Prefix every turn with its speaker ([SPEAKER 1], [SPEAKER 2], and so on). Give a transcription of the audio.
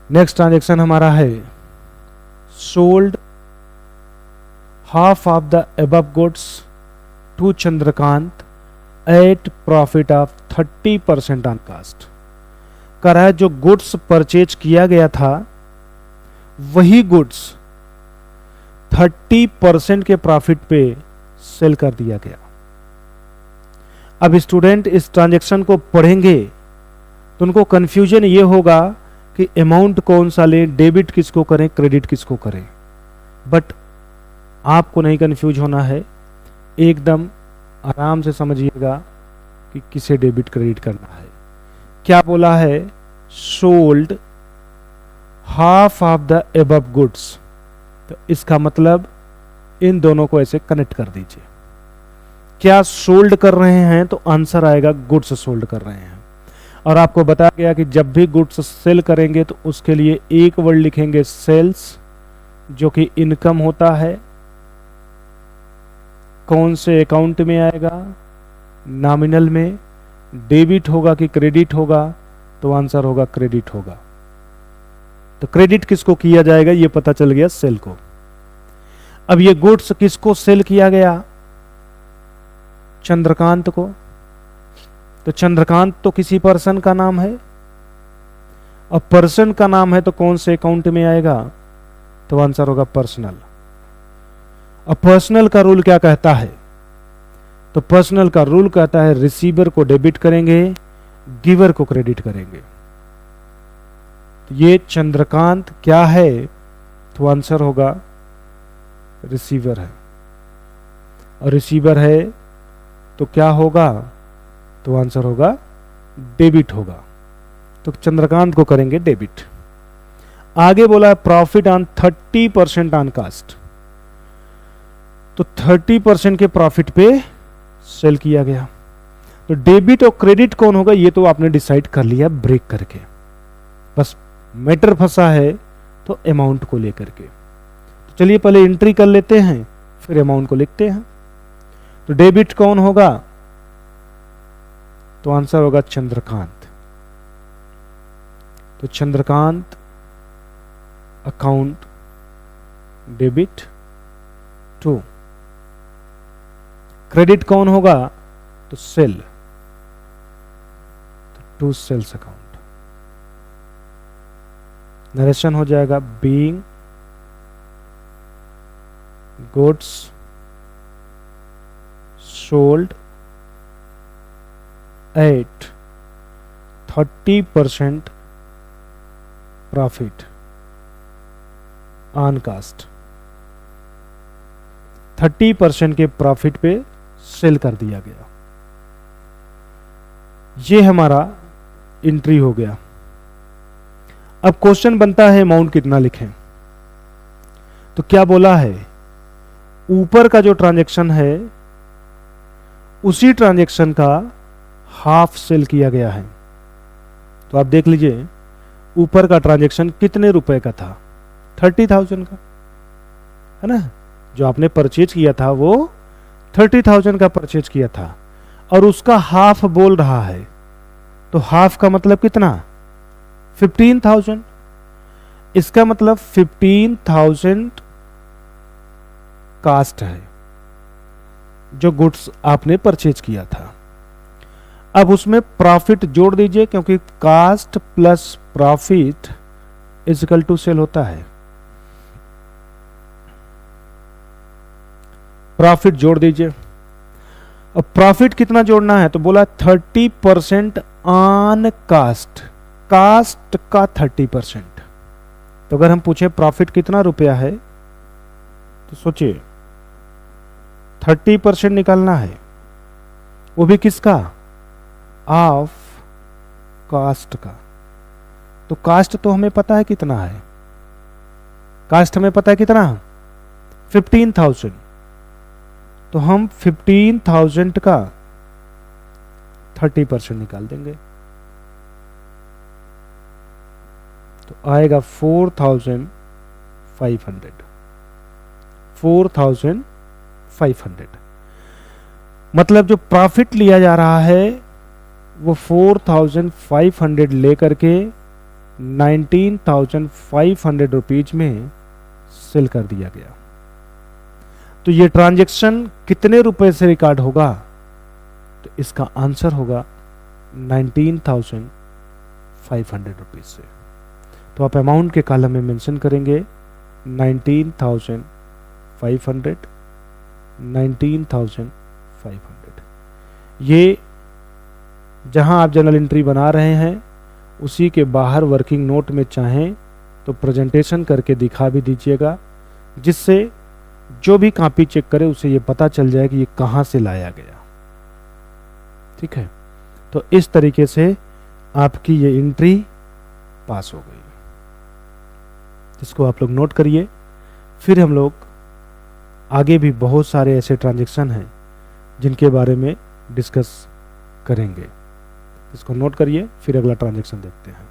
[SPEAKER 1] Next transaction हमारा है sold half of the above goods to Chandrakant at profit of 30% on cost. कह रहा है जो गुड्स परचेज किया गया था वही गुड्स 30% के प्रॉफिट पे सेल कर दिया गया। अब स्टूडेंट इस ट्रांजैक्शन को पढ़ेंगे तो उनको कंफ्यूजन ये होगा कि अमाउंट कौन सा लें, डेबिट किसको करें, क्रेडिट किसको करें। बट आपको नहीं कंफ्यूज होना है, एकदम आराम से समझिएगा कि किसे डेबिट क्रेडिट करना है। क्या बोला है? Sold half of the above goods. तो इसका मतलब इन दोनों को ऐसे कनेक्ट कर दीजिए। क्या सोल्ड कर रहे हैं? तो आंसर आएगा गुड्स सोल्ड कर रहे हैं। और आपको बताया गया कि जब भी गुड्स सेल करेंगे तो उसके लिए एक वर्ड लिखेंगे सेल्स, जो कि इनकम होता है। कौन से अकाउंट में आएगा? नॉमिनल में। डेबिट होगा कि क्रेडिट होगा? तो आंसर होगा क्रेडिट होगा। तो क्रेडिट किसको किया जाएगा ये पता चल गया, सेल को। अब ये गुड्स किसको सेल किया गया? चंद्रकांत को। तो चंद्रकांत तो किसी पर्सन का नाम है, और पर्सन का नाम है तो कौन से अकाउंट में आएगा? तो आंसर होगा पर्सनल। अब पर्सनल का रूल क्या कहता है? तो पर्सनल का रूल कहता है रिसीवर को डेबिट करेंगे, गिवर को क्रेडिट करेंगे। तो ये चंद्रकांत क्या है? तो आंसर होगा रिसीवर है। और रिसीवर है तो क्या होगा? तो आंसर होगा डेबिट होगा। तो चंद्रकांत को करेंगे डेबिट। आगे बोला है प्रॉफिट ऑन 30% ऑन कास्ट। तो 30% के प्रॉफिट पे सेल किया गया। तो डेबिट और क्रेडिट कौन होगा ये तो आपने डिसाइड कर लिया ब्रेक करके। बस मैटर फंसा है तो अमाउंट को लेकर के। तो चलिए पहले एंट्री कर लेते हैं, फिर अमाउंट को लिखते हैं। तो डेबिट कौन होगा? तो आंसर होगा चंद्रकांत। तो Chandrakant account debit to. Credit कौन होगा? तो सेल, तो टू सेल्स अकाउंट। नरेशन हो जाएगा being goods sold at 30% profit on caste. 30% के प्रॉफिट पे सेल कर दिया गया। ये हमारा एंट्री हो गया। अब क्वेश्चन बनता है अमाउंट कितना लिखें। तो क्या बोला है? ऊपर का जो ट्रांजैक्शन है उसी ट्रांजैक्शन का हाफ सेल किया गया है। तो आप देख लीजिए ऊपर का ट्रांजैक्शन कितने रुपए का था? 30,000 का है ना। जो आपने परचेज किया था वो 30,000 का परचेज किया था और उसका हाफ बोल रहा है। तो हाफ का मतलब कितना? 15,000। इसका मतलब 15,000 कास्ट है जो गुड्स आपने परचेज किया था। अब उसमें प्रॉफिट जोड़ दीजिए, क्योंकि cost plus profit is equal to sale होता है। प्रॉफिट जोड़ दीजिए। अब प्रॉफिट कितना जोड़ना है? तो बोला 30% ऑन कास्ट। कास्ट का 30%। तो अगर हम पूछे प्रॉफिट कितना रुपया है तो सोचिए 30% निकालना है, वो भी किसका? ऑफ कास्ट का। तो कास्ट तो हमें पता है कितना है। कास्ट हमें पता है कितना? 15,000। तो हम 15,000 का 30% निकाल देंगे तो आएगा 4,500। 4,500 मतलब जो प्रॉफिट लिया जा रहा है वो 4,500 लेकर के 19,500 रुपीज में सेल कर दिया गया। तो ये ट्रांजैक्शन कितने रुपए से रिकॉर्ड होगा? तो इसका आंसर होगा 19,500 रुपीज से। तो आप अमाउंट के कॉलम में मेंशन करेंगे 19,500, 19,500। ये जहां आप जर्नल एंट्री बना रहे हैं उसी के बाहर वर्किंग नोट में चाहें तो प्रेजेंटेशन करके दिखा भी दीजिएगा, जिससे जो भी कॉपी चेक करे उसे ये पता चल जाए कि ये कहां से लाया गया। ठीक है, तो इस तरीके से आपकी ये एंट्री पास हो गई, जिसको आप लोग नोट करिए। फिर हम लोग आगे भी बहुत सारे ऐसे ट्रांजैक्शन हैं जिनके बारे में डिस्कस करेंगे, इसको नोट करिए। फिर अगला ट्रांजैक्शन देखते हैं।